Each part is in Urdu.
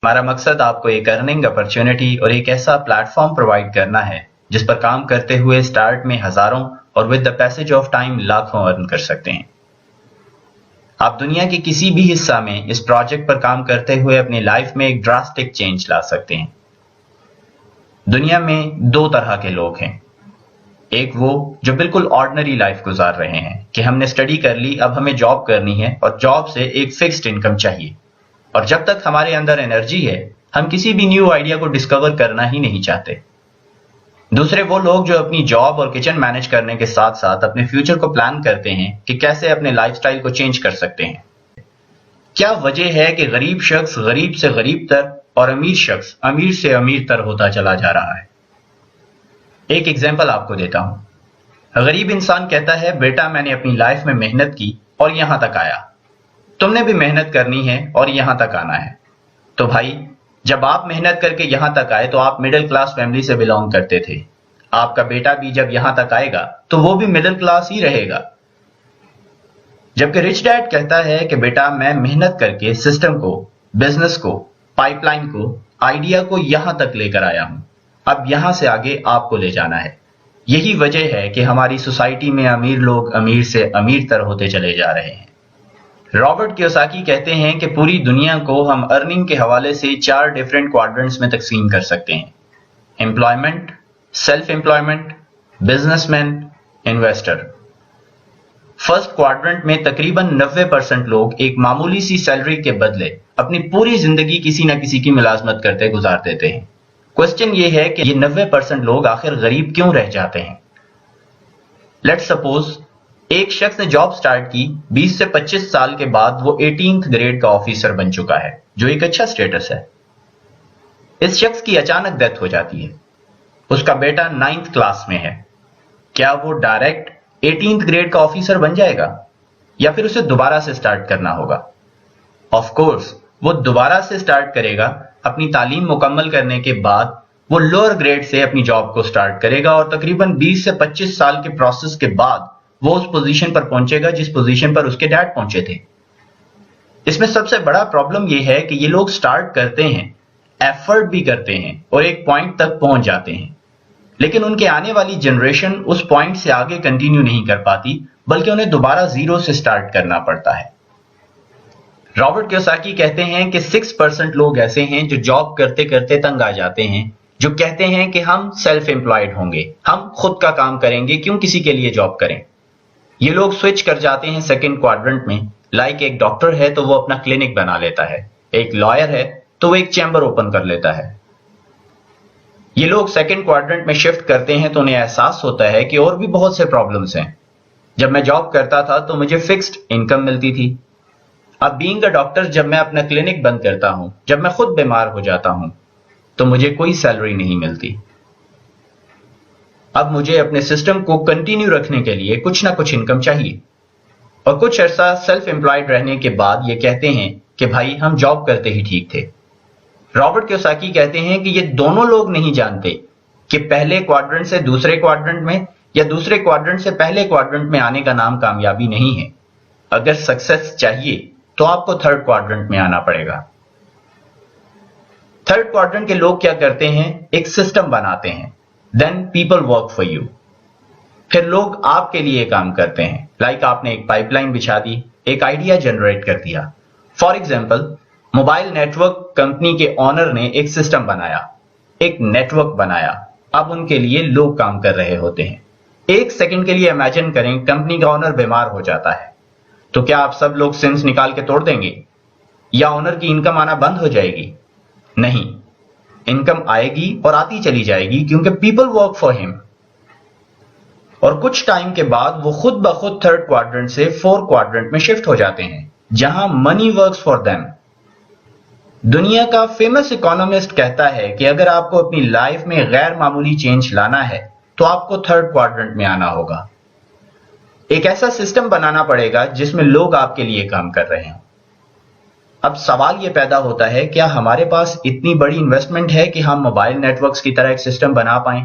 ہمارا مقصد آپ کو ایک ارننگ اپرچونٹی اور ایک ایسا پلیٹ فارم پرووائڈ کرنا ہے جس پر کام کرتے ہوئے سٹارٹ میں ہزاروں اور with the passage of time لاکھوں ارن کر سکتے ہیں۔ آپ دنیا کے کسی بھی حصہ میں اس پروجیکٹ پر کام کرتے ہوئے اپنی لائف میں ایک ڈراسٹک چینج لا سکتے ہیں۔ دنیا میں دو طرح کے لوگ ہیں، ایک وہ جو بالکل آرڈنری لائف گزار رہے ہیں کہ ہم نے اسٹڈی کر لی، اب ہمیں جاب کرنی ہے اور جاب سے ایک فکسڈ انکم چاہیے، اور جب تک ہمارے اندر انرجی ہے ہم کسی بھی نیو آئیڈیا کو ڈسکور کرنا ہی نہیں چاہتے۔ دوسرے وہ لوگ جو اپنی جاب اور کچن مینج کرنے کے ساتھ ساتھ اپنے فیوچر کو پلان کرتے ہیں کہ کیسے اپنے لائف سٹائل کو چینج کر سکتے ہیں۔ کیا وجہ ہے کہ غریب شخص غریب سے غریب تر اور امیر شخص امیر سے امیر تر ہوتا چلا جا رہا ہے؟ ایک ایگزامپل آپ کو دیتا ہوں۔ غریب انسان کہتا ہے بیٹا میں نے اپنی لائف میں محنت کی اور یہاں تک آیا، تم نے بھی محنت کرنی ہے اور یہاں تک آنا ہے۔ تو بھائی جب آپ محنت کر کے یہاں تک آئے تو آپ مڈل کلاس فیملی سے بلونگ کرتے تھے، آپ کا بیٹا بھی جب یہاں تک آئے گا تو وہ بھی مڈل کلاس ہی رہے گا۔ جبکہ رچ ڈیڈ کہتا ہے کہ بیٹا میں محنت کر کے سسٹم کو، بزنس کو، پائپ لائن کو، آئیڈیا کو یہاں تک لے کر آیا ہوں، اب یہاں سے آگے آپ کو لے جانا ہے۔ یہی وجہ ہے کہ ہماری سوسائٹی میں امیر لوگ امیر سے امیر تر ہوتے چلے جا رہے ہیں۔ رابرٹ کیوساکی کہتے ہیں کہ پوری دنیا کو ہم ارننگ کے حوالے سے 4 ڈیفرنٹ کوارڈرنٹس میں تقسیم کر سکتے ہیں: employment, self employment, business man, investor. First quadrant میں تقریباً 90% لوگ ایک معمولی سی سیلری کے بدلے اپنی پوری زندگی کسی نہ کسی کی ملازمت کرتے گزار دیتے ہیں۔ کوسچن یہ ہے کہ یہ 90% لوگ آخر غریب کیوں رہ جاتے ہیں؟ لیٹ سپوز ایک شخص نے جاب سٹارٹ کی، 20 سے 25 سال کے بعد وہ 18th گریڈ کا آفیسر بن چکا ہے، جو ایک اچھا سٹیٹس ہے۔ اس شخص کی اچانک ڈیتھ ہو جاتی ہے، اس کا بیٹا 9th کلاس میں ہے، کیا وہ ڈائریکٹ 18th گریڈ کا آفیسر بن جائے گا یا پھر اسے دوبارہ سے سٹارٹ کرنا ہوگا؟ آف کورس وہ دوبارہ سے سٹارٹ کرے گا، اپنی تعلیم مکمل کرنے کے بعد وہ لوور گریڈ سے اپنی جاب کو سٹارٹ کرے گا، اور تقریباً 20 سے 25 سال کے پروسیس کے بعد وہ اس پوزیشن پر پہنچے گا جس پوزیشن پر اس کے ڈیڈ پہنچے تھے۔ اس میں سب سے بڑا پرابلم یہ ہے کہ یہ لوگ سٹارٹ کرتے ہیں، ایفرٹ بھی کرتے ہیں اور ایک پوائنٹ تک پہنچ جاتے ہیں، لیکن ان کے آنے والی جنریشن اس پوائنٹ سے آگے کنٹینیو نہیں کر پاتی، بلکہ انہیں دوبارہ زیرو سے سٹارٹ کرنا پڑتا ہے۔ رابرٹ کیوساکی کہتے ہیں کہ 6% لوگ ایسے ہیں جو جاب کرتے کرتے تنگ آ جاتے ہیں، جو کہتے ہیں کہ ہم سیلف امپلائڈ ہوں گے، ہم خود کا کام کریں گے، کیوں کسی کے لیے جاب کریں۔ یہ لوگ سوئچ کر جاتے ہیں سیکنڈ کوارڈرنٹ میں، لائک ایک ڈاکٹر ہے تو وہ اپنا کلینک بنا لیتا ہے، ایک لائر ہے تو وہ ایک چیمبر اوپن کر لیتا ہے۔ یہ لوگ سیکنڈ کوارڈرنٹ میں شفٹ کرتے ہیں تو انہیں احساس ہوتا ہے کہ اور بھی بہت سے پرابلمز ہیں۔ جب میں جاب کرتا تھا تو مجھے فکسڈ انکم ملتی تھی، اب بینگ اے ڈاکٹر جب میں اپنا کلینک بند کرتا ہوں، جب میں خود بیمار ہو جاتا ہوں تو مجھے کوئی سیلری نہیں ملتی۔ اب مجھے اپنے سسٹم کو کنٹینیو رکھنے کے لیے کچھ نہ کچھ انکم چاہیے، اور کچھ عرصہ سیلف امپلائڈ رہنے کے بعد یہ کہتے ہیں کہ بھائی ہم جاب کرتے ہی ٹھیک تھے۔ رابرٹ کیوساکی کہتے ہیں کہ یہ دونوں لوگ نہیں جانتے کہ پہلے کوارڈرنٹ سے دوسرے کوارڈرنٹ میں یا دوسرے کوارڈرنٹ سے پہلے کوارڈرنٹ میں آنے کا نام کامیابی نہیں ہے۔ اگر سکسیس چاہیے تو آپ کو تھرڈ کوارڈرنٹ میں آنا پڑے گا۔ تھرڈ کوارڈرنٹ کے لوگ کیا کرتے ہیں؟ ایک سسٹم بناتے ہیں، then people work for you, پھر لوگ آپ کے لیے کام کرتے ہیں، لائک آپ نے ایک پائپ لائن بچھا دی، ایک آئیڈیا جنریٹ کر دیا۔ For example mobile network company کے آنر نے ایک سسٹم بنایا، ایک نیٹ ورک بنایا، اب ان کے لیے لوگ کام کر رہے ہوتے ہیں۔ ایک سیکنڈ کے لیے امیجن کریں کمپنی کا آنر بیمار ہو جاتا ہے تو کیا آپ سب لوگ سمس نکال کے توڑ دیں گے یا آنر کی انکم آنا بند ہو جائے گی؟ نہیں، انکم آئے گی اور آتی چلی جائے گی کیونکہ پیپل ورک فار ہم، اور کچھ ٹائم کے بعد وہ خود بخود تھرڈ کوارڈرنٹ سے فورتھ کوارڈرنٹ میں شفٹ ہو جاتے ہیں جہاں منی ورکس فار دیم۔ دنیا کا فیمس اکانومسٹ کہتا ہے کہ اگر آپ کو اپنی لائف میں غیر معمولی چینج لانا ہے تو آپ کو تھرڈ کوارڈرنٹ میں آنا ہوگا، ایک ایسا سسٹم بنانا پڑے گا جس میں لوگ آپ کے لیے کام کر رہے ہیں۔ اب سوال یہ پیدا ہوتا ہے کیا ہمارے پاس اتنی بڑی انویسٹمنٹ ہے کہ ہم موبائل نیٹ ورکس کی طرح ایک سسٹم بنا پائیں؟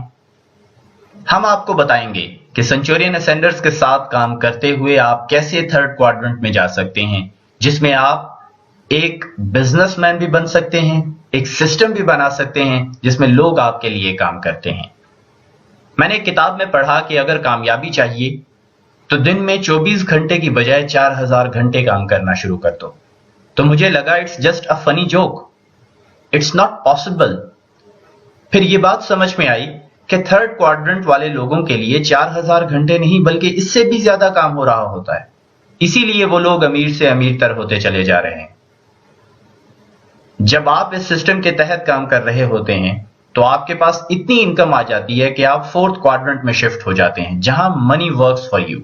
ہم آپ کو بتائیں گے کہ سینچورین اسینڈرز کے ساتھ کام کرتے ہوئے آپ کیسے تھرڈ کوارڈرنٹ میں جا سکتے ہیں، جس میں آپ ایک بزنس مین بھی بن سکتے ہیں، ایک سسٹم بھی بنا سکتے ہیں جس میں لوگ آپ کے لیے کام کرتے ہیں۔ میں نے ایک کتاب میں پڑھا کہ اگر کامیابی چاہیے تو دن میں 24 گھنٹے کی بجائے 4000 گھنٹے کام کرنا شروع کر دو۔ تو مجھے لگا اٹس جسٹ اے فنی جوک، اٹس ناٹ پاسبل۔ پھر یہ بات سمجھ میں آئی کہ تھرڈ کوارڈرنٹ والے لوگوں کے لیے 4000 گھنٹے نہیں بلکہ اس سے بھی زیادہ کام ہو رہا ہوتا ہے، اسی لیے وہ لوگ امیر سے امیر تر ہوتے چلے جا رہے ہیں۔ جب آپ اس سسٹم کے تحت کام کر رہے ہوتے ہیں تو آپ کے پاس اتنی انکم آ جاتی ہے کہ آپ فورتھ کوارڈرنٹ میں شفٹ ہو جاتے ہیں جہاں منی ورکس فار یو۔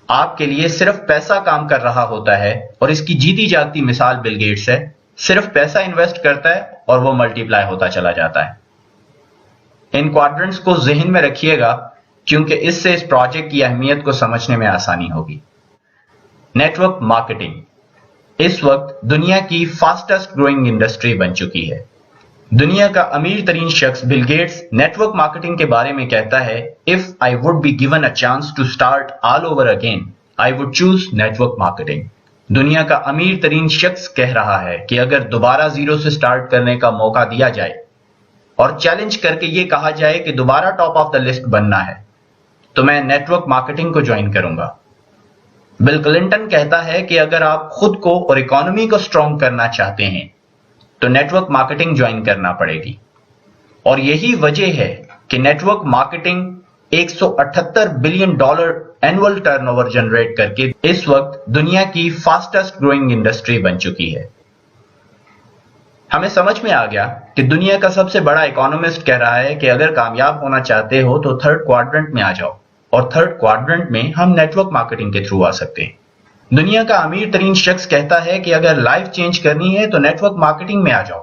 آپ کے لیے صرف پیسہ کام کر رہا ہوتا ہے، اور اس کی جیتی جاگتی مثال بل گیٹس ہے۔ صرف پیسہ انویسٹ کرتا ہے اور وہ ملٹی پلائی ہوتا چلا جاتا ہے۔ ان کوارڈرنٹس کو ذہن میں رکھیے گا کیونکہ اس سے اس پروجیکٹ کی اہمیت کو سمجھنے میں آسانی ہوگی۔ نیٹ ورک مارکیٹنگ اس وقت دنیا کی فاسٹسٹ گروئنگ انڈسٹری بن چکی ہے۔ دنیا کا امیر ترین شخص Bill Gates network marketing کے بارے میں کہتا ہے if I would be given a chance to start all over again, I would choose network marketing۔ دنیا کا امیر ترین شخص کہہ رہا ہے کہ اگر دوبارہ زیرو سے سٹارٹ کرنے کا موقع دیا جائے اور چیلنج کر کے یہ کہا جائے کہ دوبارہ ٹاپ آف دا لسٹ بننا ہے تو میں نیٹ ورک مارکیٹنگ کو جوائن کروں گا۔ بل کلنٹن کہتا ہے کہ اگر آپ خود کو اور اکانومی کو سٹرونگ کرنا چاہتے ہیں تو نیٹ ورک مارکیٹنگ جوائن کرنا پڑے گی، اور یہی وجہ ہے کہ network marketing $178 billion annual turnover generate کر کے اس وقت دنیا کی فاسٹسٹ گروئنگ انڈسٹری بن چکی ہے۔ ہمیں سمجھ میں آ گیا کہ دنیا کا سب سے بڑا اکانومسٹ کہہ رہا ہے کہ اگر کامیاب ہونا چاہتے ہو تو تھرڈ کوارڈرنٹ میں آ جاؤ، اور تھرڈ کوارڈرنٹ میں ہم نیٹ ورک مارکیٹنگ کے تھرو آ سکتے ہیں۔ دنیا کا امیر ترین شخص کہتا ہے کہ اگر لائف چینج کرنی ہے تو نیٹ ورک مارکیٹنگ میں آ جاؤ۔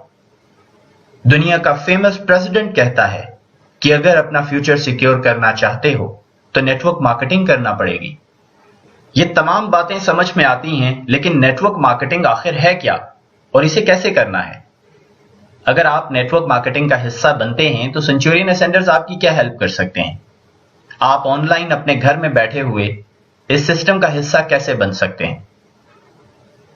دنیا کا فیمس پریزیڈنٹ کہتا ہے کہ اگر اپنا فیوچر سیکیور کرنا چاہتے ہو تو نیٹ ورک مارکیٹنگ کرنا پڑے گی۔ یہ تمام باتیں سمجھ میں آتی ہیں، لیکن نیٹ ورک مارکیٹنگ آخر ہے کیا اور اسے کیسے کرنا ہے؟ اگر آپ نیٹ ورک مارکیٹنگ کا حصہ بنتے ہیں تو سینچورین اسینڈرز آپ کی کیا ہیلپ کر سکتے ہیں؟ آپ آن لائن اپنے گھر میں بیٹھے ہوئے اس سسٹم کا حصہ کیسے بن سکتے ہیں؟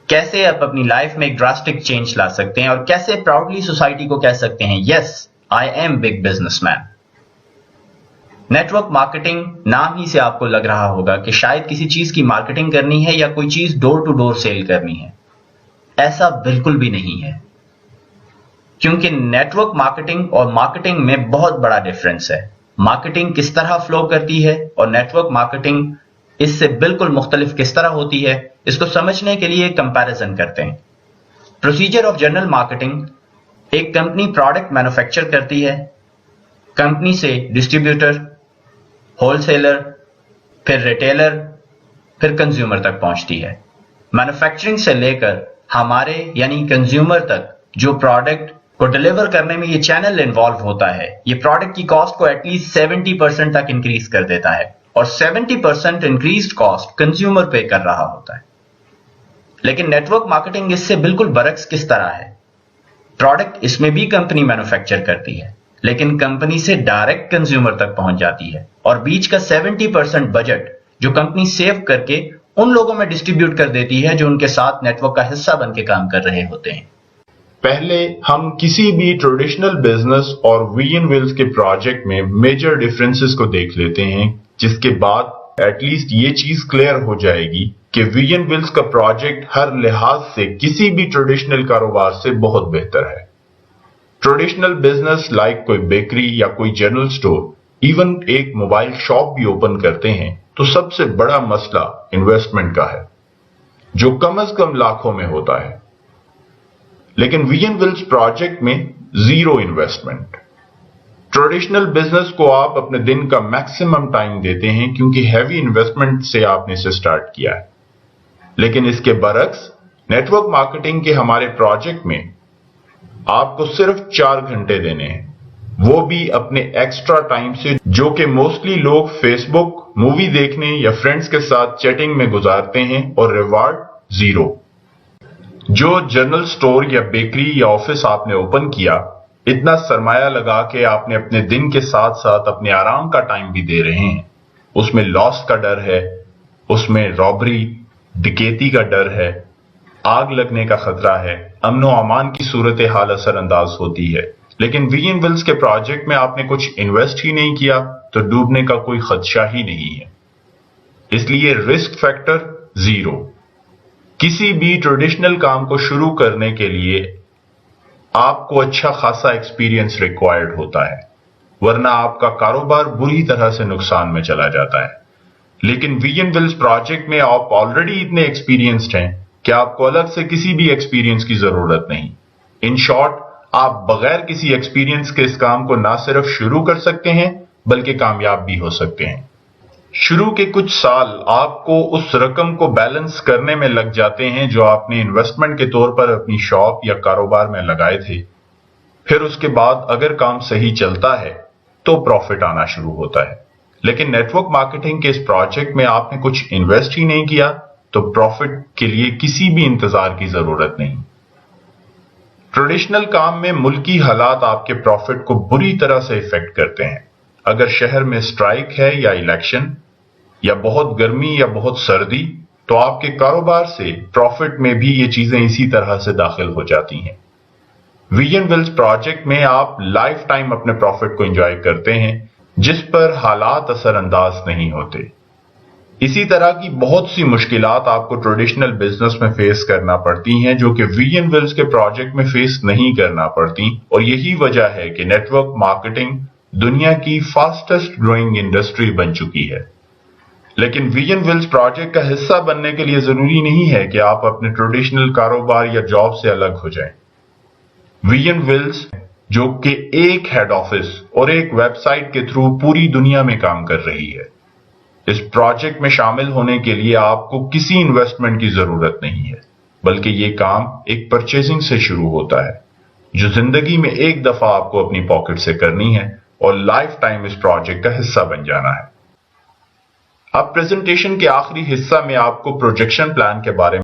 کیسے آپ اپنی لائف میں ایک ڈراسٹک چینج لا سکتے ہیں، اور کیسے پراؤڈلی سوسائٹی کو کہہ سکتے ہیں yes I am big business man? Network marketing نام ہی سے آپ کو لگ رہا ہوگا کہ شاید کسی چیز کی مارکیٹنگ کرنی ہے یا کوئی چیز ڈور ٹو ڈور سیل کرنی ہے۔ ایسا بالکل بھی نہیں ہے، کیونکہ نیٹ ورک مارکیٹنگ اور مارکیٹنگ میں بہت بڑا ڈفرنس ہے۔ مارکیٹنگ کس طرح فلو کرتی ہے اور نیٹ ورک مارکیٹنگ اس سے بالکل مختلف کس طرح ہوتی ہے، اس کو سمجھنے کے لیے کمپیریزن کرتے ہیں۔ پروسیجر آف جنرل مارکیٹنگ: ایک کمپنی پروڈکٹ مینوفیکچر کرتی ہے، کمپنی سے ڈسٹریبیوٹر، ہول سیلر، پھر ریٹیلر، پھر کنزیومر تک پہنچتی ہے۔ مینوفیکچرنگ سے لے کر ہمارے یعنی کنزیومر تک جو پروڈکٹ کو ڈیلیور کرنے میں یہ چینل انوالو ہوتا ہے، یہ پروڈکٹ کی کاسٹ کو ایٹ لیسٹ 70% تک انکریز کر دیتا ہے، اور 70% انکریزڈ کاسٹ کنزیومر پے کر رہا ہوتا ہے۔ لیکن نیٹ ورک مارکیٹنگ اس سے بالکل برعکس کس طرح ہے؟ پروڈکٹ اس میں بھی کمپنی مینوفیکچر کرتی ہے، لیکن کمپنی سے ڈائریکٹ کنزیومر تک پہنچ جاتی ہے، اور بیچ کا 70% بجٹ جو کمپنی سیو کر کے ان لوگوں میں ڈسٹریبیوٹ کر دیتی ہے جو ان کے ساتھ نیٹ ورک کا حصہ بن کے کام کر رہے ہوتے ہیں۔ پہلے ہم کسی بھی ٹریڈیشنل بزنس اور وی این ویلز کے پروجیکٹ میں میجر ڈفرینسز کو دیکھ لیتے ہیں، جس کے بعد ایٹ لیسٹ یہ چیز کلیئر ہو جائے گی کہ وی این ویلز کا پروجیکٹ ہر لحاظ سے کسی بھی ٹریڈیشنل کاروبار سے بہت بہتر ہے۔ ٹریڈیشنل بزنس لائک کوئی بیکری یا کوئی جنرل سٹور، ایون ایک موبائل شاپ بھی اوپن کرتے ہیں تو سب سے بڑا مسئلہ انویسٹمنٹ کا ہے، جو کم از کم لاکھوں میں ہوتا ہے۔ لیکن وی این ویلز پروجیکٹ میں زیرو انویسٹمنٹ۔ ٹریڈیشنل بزنس کو آپ اپنے دن کا میکسیمم ٹائم دیتے ہیں کیونکہ ہیوی انویسٹمنٹ سے آپ نے اسے سٹارٹ کیا ہے، لیکن اس کے برعکس نیٹ ورک مارکیٹنگ کے ہمارے پروجیکٹ میں آپ کو صرف 4 گھنٹے دینے ہیں، وہ بھی اپنے ایکسٹرا ٹائم سے، جو کہ موسٹلی لوگ فیس بک، مووی دیکھنے یا فرینڈز کے ساتھ چیٹنگ میں گزارتے ہیں، اور ریوارڈ زیرو۔ جو جنرل سٹور یا بیکری یا آفس آپ نے اوپن کیا، اتنا سرمایہ لگا کے آپ نے اپنے دن کے ساتھ ساتھ اپنے آرام کا ٹائم بھی دے رہے ہیں، اس میں لاس کا ڈر ہے، اس میں رابری، ڈکیتی کا ڈر ہے، آگ لگنے کا خطرہ ہے، امن و امان کی صورتحال اثر انداز ہوتی ہے، لیکن وی این ویلز کے پروجیکٹ میں آپ نے کچھ انویسٹ ہی نہیں کیا تو ڈوبنے کا کوئی خدشہ ہی نہیں ہے۔ اس لیے رسک فیکٹر 0۔ کسی بھی ٹریڈیشنل کام کو شروع کرنے کے لیے آپ کو اچھا خاصا ایکسپیرینس ریکوائرڈ ہوتا ہے، ورنہ آپ کا کاروبار بری طرح سے نقصان میں چلا جاتا ہے۔ لیکن وی این ویلز پروجیکٹ میں آپ آلریڈی اتنے ایکسپیرینسڈ ہیں کہ آپ کو الگ سے کسی بھی ایکسپیرینس کی ضرورت نہیں۔ ان شارٹ، آپ بغیر کسی ایکسپیرینس کے اس کام کو نہ صرف شروع کر سکتے ہیں بلکہ کامیاب بھی ہو سکتے ہیں۔ شروع کے کچھ سال آپ کو اس رقم کو بیلنس کرنے میں لگ جاتے ہیں جو آپ نے انویسٹمنٹ کے طور پر اپنی شاپ یا کاروبار میں لگائے تھے۔ پھر اس کے بعد اگر کام صحیح چلتا ہے تو پروفٹ آنا شروع ہوتا ہے۔ لیکن نیٹ ورک مارکیٹنگ کے اس پروجیکٹ میں آپ نے کچھ انویسٹ ہی نہیں کیا تو پروفٹ کے لیے کسی بھی انتظار کی ضرورت نہیں۔ ٹریڈیشنل کام میں ملکی حالات آپ کے پروفٹ کو بری طرح سے افیکٹ کرتے ہیں۔ اگر شہر میں سٹرائک ہے یا الیکشن یا بہت گرمی یا بہت سردی تو آپ کے کاروبار سے پروفٹ میں بھی یہ چیزیں اسی طرح سے داخل ہو جاتی ہیں۔ وی این ویلز پروجیکٹ میں آپ لائف ٹائم اپنے پروفٹ کو انجوائے کرتے ہیں جس پر حالات اثر انداز نہیں ہوتے۔ اسی طرح کی بہت سی مشکلات آپ کو ٹریڈیشنل بزنس میں فیس کرنا پڑتی ہیں جو کہ وی این ویلز کے پروجیکٹ میں فیس نہیں کرنا پڑتی، اور یہی وجہ ہے کہ نیٹ ورک مارکیٹنگ دنیا کی فاسٹسٹ گروئنگ انڈسٹری بن چکی ہے۔ لیکن وی این ویلز پروجیکٹ کا حصہ بننے کے لیے ضروری نہیں ہے کہ آپ اپنے ٹریڈیشنل کاروبار یا جاب سے الگ ہو جائیں۔ وی این ویلز جو کہ ایک ہیڈ آفس اور ایک ویب سائٹ کے تھرو پوری دنیا میں کام کر رہی ہے، اس پروجیکٹ میں شامل ہونے کے لیے آپ کو کسی انویسٹمنٹ کی ضرورت نہیں ہے، بلکہ یہ کام ایک پرچیزنگ سے شروع ہوتا ہے جو زندگی میں ایک دفعہ آپ کو اپنی پاکٹ سے کرنی ہے اور لائف ٹائم اس پروجیکٹ کا حصہ بن جانا ہے۔ اب پریزنٹیشن کے آخری حصہ میں آپ کو پروجیکشن پلان کے بارے میں